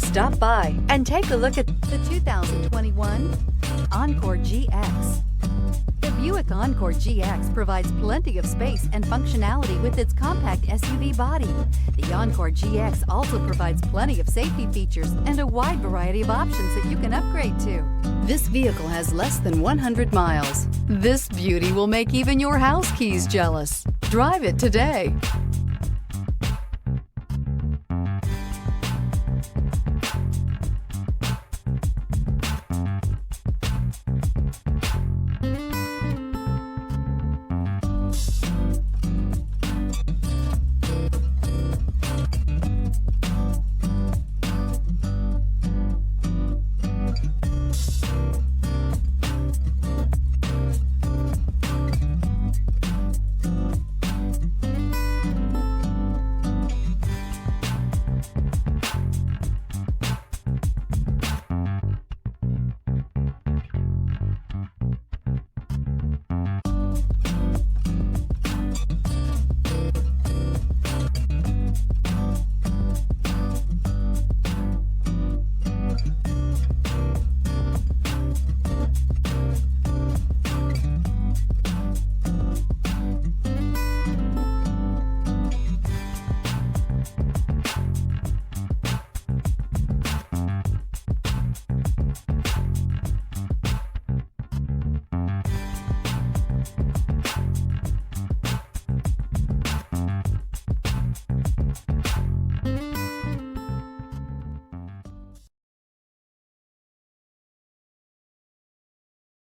Stop by and take a look at the 2021 Encore GX. The Buick Encore GX provides plenty of space and functionality with its compact SUV body. The Encore GX also provides plenty of safety features and a wide variety of options that you can upgrade to. This vehicle has less than 100 miles. This beauty will make even your house keys jealous. Drive it today.